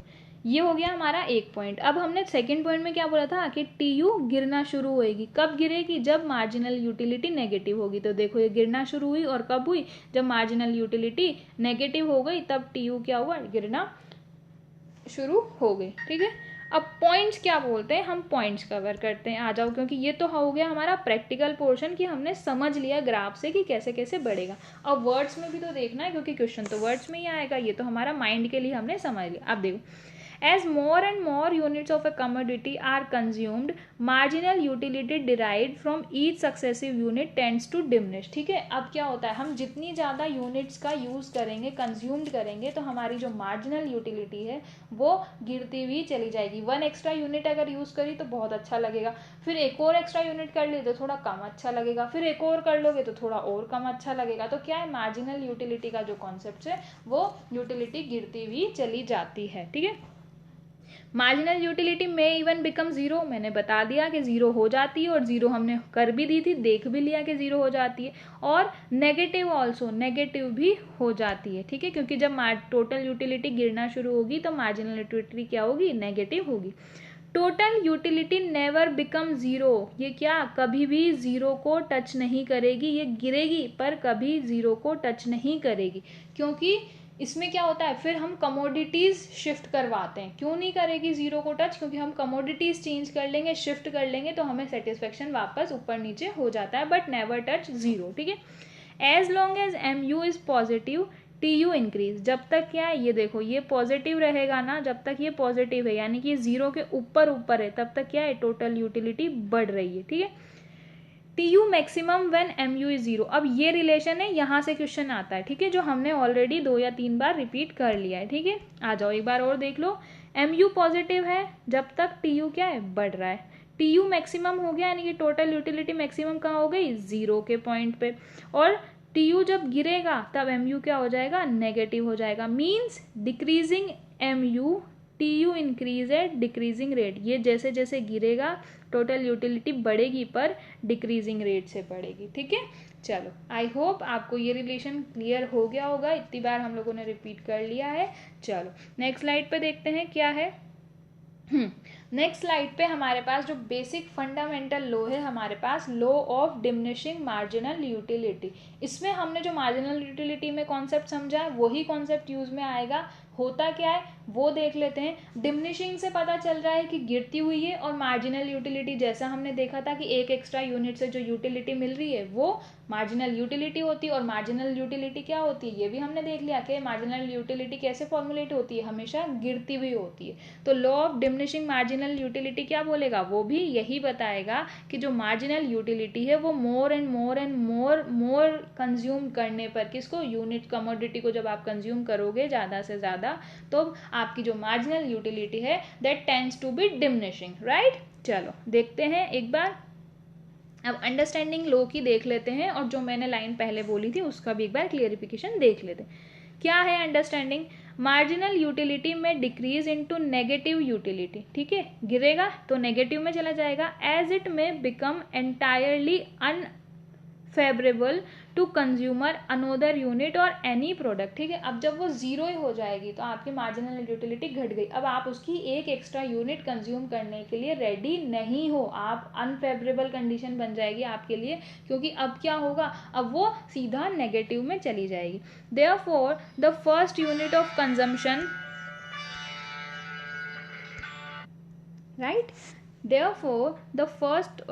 Speaker 1: ये हो गया हमारा एक पॉइंट। अब हमने सेकंड पॉइंट में क्या बोला था कि टीयू गिरना शुरू होएगी, कब गिरेगी, जब मार्जिनल यूटिलिटी नेगेटिव होगी। तो देखो, ये गिरना शुरू हुई और कब हुई, जब मार्जिनल यूटिलिटी नेगेटिव हो गई तब टीयू क्या हुआ, गिरना शुरू हो गई, ठीक है। अब पॉइंट्स क्या बोलते हैं, हम पॉइंट्स कवर करते हैं, आ जाओ, क्योंकि ये तो हो गया हमारा प्रैक्टिकल पोर्शन कि हमने समझ लिया ग्राफ से कि कैसे कैसे बढ़ेगा। अब वर्ड्स में भी तो देखना है, क्योंकि क्वेश्चन तो वर्ड्स में ही आएगा, ये तो हमारा माइंड के लिए हमने समझ लिया। अब देखो, as more and more units of a commodity are consumed, marginal utility derived from each successive unit tends to diminish. ठीक है, अब क्या होता है, हम जितनी ज़्यादा यूनिट्स का यूज़ करेंगे, कंज्यूम्ड करेंगे, तो हमारी जो मार्जिनल यूटिलिटी है वो गिरती हुई चली जाएगी। 1 एक्स्ट्रा यूनिट अगर यूज़ करी तो बहुत अच्छा लगेगा, फिर एक और एक्स्ट्रा यूनिट कर ले तो थोड़ा कम अच्छा लगेगा, फिर एक और कर लोगे तो थोड़ा और कम अच्छा लगेगा। तो क्या है, मार्जिनल यूटिलिटी का जो कॉन्सेप्ट है वो यूटिलिटी गिरती हुई चली जाती है। ठीक है, मार्जिनल यूटिलिटी में इवन बिकम जीरो, मैंने बता दिया कि जीरो हो जाती है, और जीरो हमने कर भी दी थी, देख भी लिया कि जीरो हो जाती है। और नेगेटिव ऑल्सो, नेगेटिव भी हो जाती है। ठीक है, क्योंकि जब टोटल यूटिलिटी गिरना शुरू होगी तो मार्जिनल यूटिलिटी क्या होगी, नेगेटिव होगी। Total utility never become zero, ये क्या कभी भी जीरो को टच नहीं करेगी, ये गिरेगी पर कभी जीरो को टच नहीं करेगी, क्योंकि इसमें क्या होता है, फिर हम कमोडिटीज शिफ्ट करवाते हैं। क्यों नहीं करेगी जीरो को टच, क्योंकि हम कमोडिटीज चेंज कर लेंगे, शिफ्ट कर लेंगे, तो हमें सेटिस्फेक्शन वापस ऊपर नीचे हो जाता है, बट नेवर टच जीरो। ठीक है, as long as M U is positive T U increase, जब तक क्या है, ये देखो ये पॉजिटिव रहेगा ना, जब तक ये पॉजिटिव है यानी कि जीरो के ऊपर ऊपर है, तब तक क्या है, टोटल यूटिलिटी बढ़ रही है। ठीक है, T U maximum when M U is zero, अब ये रिलेशन है, यहाँ से क्वेश्चन आता है। ठीक है, जो हमने ऑलरेडी 2 या 3 बार रिपीट कर लिया है। ठीक है, आ जाओ एक बार और देख लो, एम यू पॉजिटिव है जब तक टी यू क्या है, बढ़ रहा है। टी यू मैक्सिमम हो गया यानी कि टोटल यूटिलिटी मैक्सिमम कहाँ हो गई, जीरो के पॉइंट पे, और टी यू जब गिरेगा तब एम यू क्या हो जाएगा, नेगेटिव हो जाएगा। Means decreasing M U, T U increase at decreasing rate, ये जैसे जैसे गिरेगा टोटल यूटिलिटी बढ़ेगी पर डिक्रीजिंग रेट से बढ़ेगी। ठीक है, चलो आई होप आपको ये रिलेशन क्लियर हो गया होगा, इतनी बार हम लोगों ने रिपीट कर लिया है। चलो नेक्स्ट स्लाइड पे देखते हैं क्या है। नेक्स्ट स्लाइड पे हमारे पास जो बेसिक फंडामेंटल लॉ है, हमारे पास law of diminishing marginal utility. इसमें हमने जो मार्जिनल यूटिलिटी में कॉन्सेप्ट समझा है वही कॉन्सेप्ट यूज में आएगा। होता क्या है वो देख लेते हैं। डिमिनिशिंग से पता चल रहा है कि गिरती हुई है, और मार्जिनल यूटिलिटी जैसा हमने देखा था कि एक एक्स्ट्रा यूनिट से जो यूटिलिटी मिल रही है वो मार्जिनल यूटिलिटी होती है। और मार्जिनल यूटिलिटी क्या होती है ये भी हमने देख लिया कि मार्जिनल यूटिलिटी कैसे फॉर्मुलेट होती है, हमेशा गिरती हुई होती है। तो law of diminishing marginal utility क्या बोलेगा, वो भी यही बताएगा कि जो मार्जिनल यूटिलिटी है वो मोर and more and more consume करने पर, किसको, यूनिट कमोडिटी को जब आप कंज्यूम करोगे ज़्यादा से ज़्यादा, तो आपकी जो मार्जिनल यूटिलिटी है that tends to be diminishing, right. चलो देखते हैं एक बार, अब अंडरस्टैंडिंग लो की देख लेते हैं, और जो मैंने लाइन पहले बोली थी उसका भी एक बार क्लियरिफिकेशन देख लेते हैं। क्या है अंडरस्टैंडिंग, मार्जिनल यूटिलिटी में डिक्रीज इनटू नेगेटिव यूटिलिटी। ठीक है, गिरेगा तो नेगेटिव में चला जाएगा, एज इट में become entirely unfavourable to consumer another unit और एनी प्रोडक्ट। ठीक है, अब जब वो जीरो ही हो जाएगी तो आपकी मार्जिनल यूटिलिटी घट गई, अब आप उसकी एक एक्स्ट्रा यूनिट कंज्यूम करने के लिए रेडी नहीं हो, आप अनफेवरेबल कंडीशन बन जाएगी आपके लिए, क्योंकि अब क्या होगा, अब वो सीधा नेगेटिव में चली जाएगी। Therefore the first unit of consumption, right, therefore the first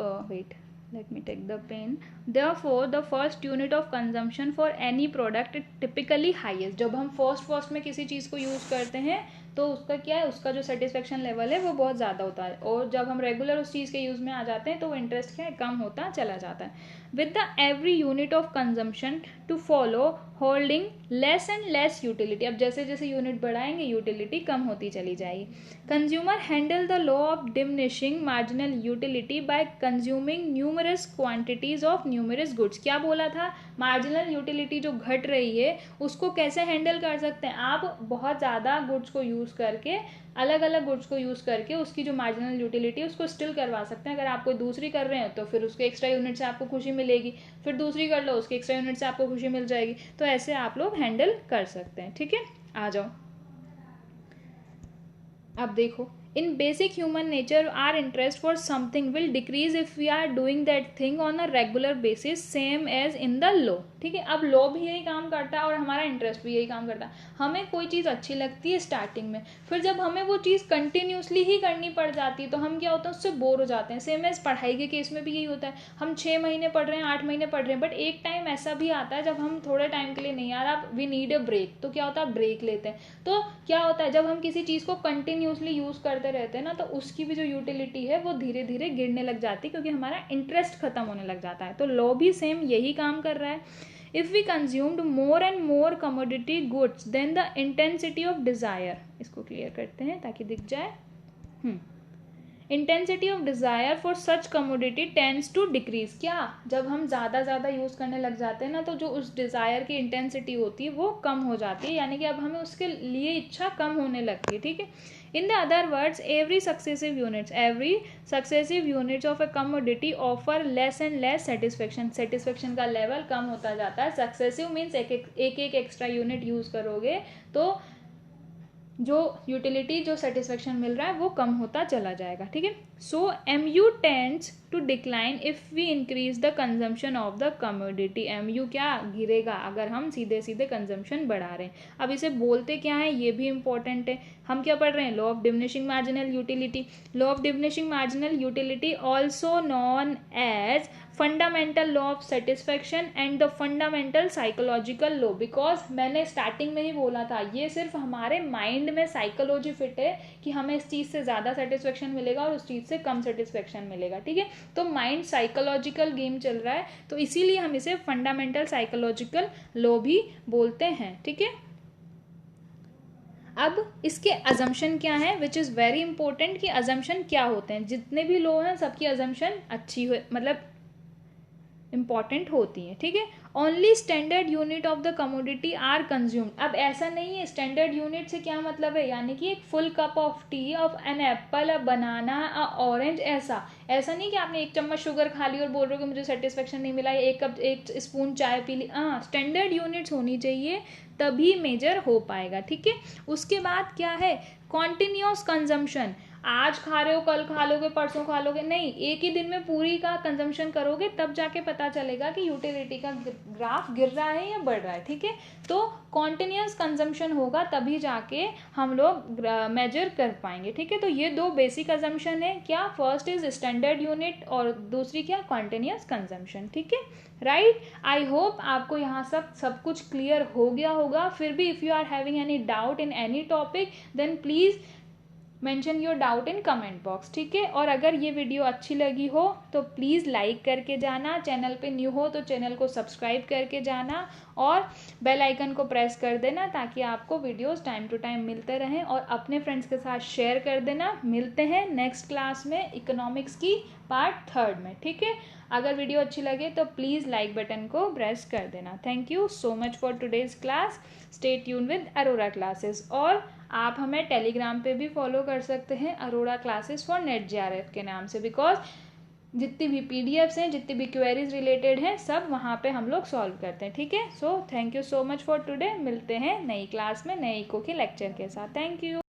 Speaker 1: let me take the pen, therefore the first unit of consumption for any product is typically highest। जब हम फर्स्ट में किसी चीज़ को यूज़ करते हैं तो उसका क्या है, उसका जो सेटिस्फेक्शन लेवल है वो बहुत ज़्यादा होता है, और जब हम रेगुलर उस चीज़ के यूज़ में आ जाते हैं तो वो इंटरेस्ट क्या है, कम होता चला जाता है। With the every unit of consumption to follow holding less and less utility, अब जैसे जैसे यूनिट बढ़ाएंगे यूटिलिटी कम होती चली जाएगी। Consumer handle the law of diminishing marginal utility bye consuming numerous quantities of numerous goods. क्या बोला था, मार्जिनल यूटिलिटी जो घट रही है उसको कैसे हैंडल कर सकते हैं, आप बहुत ज़्यादा गुड्स को यूज़ करके, अलग अलग गुड्स को यूज़ करके उसकी जो मार्जिनल यूटिलिटी है उसको स्टिल करवा सकते हैं। अगर आप कोई दूसरी कर रहे हैं तो फिर उसके एक्स्ट्रा यूनिट से आपको खुशी मिलेगी, फिर दूसरी कर लो उसके एक्स्ट्रा यूनिट से आपको खुशी मिल जाएगी, तो ऐसे आप लोग हैंडल कर सकते हैं। ठीक है, आ जाओ अब देखो, in basic human nature our interest for something will decrease if we are doing that thing on a regular basis same as in the law, ठीक है। अब लॉ भी यही काम करता है और हमारा इंटरेस्ट भी यही काम करता है। हमें कोई चीज़ अच्छी लगती है स्टार्टिंग में, फिर जब हमें वो चीज़ कंटिन्यूसली ही करनी पड़ जाती है तो हम क्या होता है उससे बोर हो जाते हैं। सेम एज पढ़ाई के केस में भी यही होता है, हम 6 महीने पढ़ रहे हैं, 8 महीने पढ़ रहे हैं, बट एक टाइम ऐसा भी आता है जब हम थोड़े टाइम के लिए नहीं यार आप वी नीड अ ब्रेक, तो क्या होता है ब्रेक लेते हैं। तो क्या होता है जब हम किसी चीज़ को कंटिन्यूसली यूज़ करते रहते हैं ना तो उसकी भी जो यूटिलिटी है वो धीरे धीरे गिरने लग जाती है क्योंकि हमारा इंटरेस्ट खत्म होने लग जाता है। तो लॉ भी सेम यही काम कर रहा है। If we consumed more and more commodity goods then the intensity of desire, इसको क्लियर करते हैं ताकि दिख जाए। Intensity of desire for such commodity tends to decrease. क्या जब हम ज़्यादा यूज़ करने लग जाते हैं ना तो जो उस डिज़ायर की इंटेंसिटी होती है वो कम हो जाती है, यानी कि अब हमें उसके लिए इच्छा कम होने लगती है, ठीक है। In the other words every successive units of a commodity offer less and less satisfaction का लेवल कम होता जाता है। सक्सेसिव मीन्स एक एक्स्ट्रा यूनिट यूज़ करोगे तो जो यूटिलिटी जो सेटिस्फेक्शन मिल रहा है वो कम होता चला जाएगा, ठीक है। So MU tends to decline if we increase the consumption of the commodity. MU क्या गिरेगा अगर हम सीधे सीधे कंजम्पशन बढ़ा रहे हैं। अब इसे बोलते क्या है ये भी इंपॉर्टेंट है। हम क्या पढ़ रहे हैं, law of diminishing marginal utility. Law of diminishing marginal utility also known as fundamental law of satisfaction and the fundamental psychological law. Because मैंने स्टार्टिंग में ही बोला था ये सिर्फ हमारे माइंड में साइकोलॉजी फिट है कि हमें इस चीज़ से ज़्यादा सेटिस्फेक्शन मिलेगा और उस चीज़ से कम सेटिस्फेक्शन मिलेगा, ठीक है। तो माइंड साइकोलॉजिकल गेम चल रहा है तो इसीलिए हम इसे फंडामेंटल साइकोलॉजिकल लॉ भी बोलते हैं, ठीक है। अब इसके अजम्पशन क्या है विच इज़ वेरी इंपॉर्टेंट कि अजम्पशन क्या होते हैं। जितने भी लॉ हैं सबकी अजम्पशन अच्छी हो मतलब इंपॉर्टेंट होती है, ठीक है। Only standard unit of the commodity are consumed. अब ऐसा नहीं है, स्टैंडर्ड यूनिट से क्या मतलब है, यानी कि एक full cup of tea of an apple, a banana, a orange, ऐसा नहीं कि आपने 1 चम्मच शुगर खा ली और बोल रहे हो कि मुझे सेटिस्फेक्शन नहीं मिला, 1 स्पून चाय पी ली। हाँ, स्टैंडर्ड यूनिट्स होनी चाहिए तभी मेजर हो पाएगा, ठीक है। उसके बाद क्या है, कॉन्टिन्यूस कंजम्पशन। आज खा रहे हो कल खा लोगे परसों खा लोगे, नहीं, एक ही दिन में पूरी का कंजम्पशन करोगे तब जाके पता चलेगा कि यूटिलिटी का ग्राफ गिर रहा है या बढ़ रहा है, ठीक है। तो कॉन्टिन्यूस कंजम्पशन होगा तभी जाके हम लोग मेजर कर पाएंगे, ठीक है। तो ये 2 बेसिक अजम्पशन है, क्या, फर्स्ट इज स्टैंडर्ड यूनिट और दूसरी क्या, कॉन्टिन्यूस कंजम्पशन, ठीक है, राइट। आई होप आपको यहाँ सब कुछ क्लियर हो गया होगा। फिर भी if you are having any doubt in any topic then please mention your doubt in comment box, ठीक है। और अगर ये वीडियो अच्छी लगी हो तो प्लीज़ लाइक करके जाना, चैनल पे न्यू हो तो चैनल को सब्सक्राइब करके जाना और बेल आइकन को प्रेस कर देना ताकि आपको वीडियोस टाइम टू टाइम मिलते रहें, और अपने फ्रेंड्स के साथ शेयर कर देना। मिलते हैं नेक्स्ट क्लास में इकोनॉमिक्स की पार्ट 3 में, ठीक है। अगर वीडियो अच्छी लगे तो प्लीज़ लाइक बटन को प्रेस कर देना। Thank you so much for today's class. Stay tune with Arora classes. और आप हमें टेलीग्राम पे भी फॉलो कर सकते हैं Arora classes for net JRF के नाम से, बिकॉज जितनी भी PDFs हैं, जितनी भी क्वेरीज रिलेटेड हैं, सब वहाँ पे हम लोग सॉल्व करते हैं, ठीक है। So thank you so much for today. मिलते हैं नई क्लास में नए इको के लेक्चर के साथ। Thank you.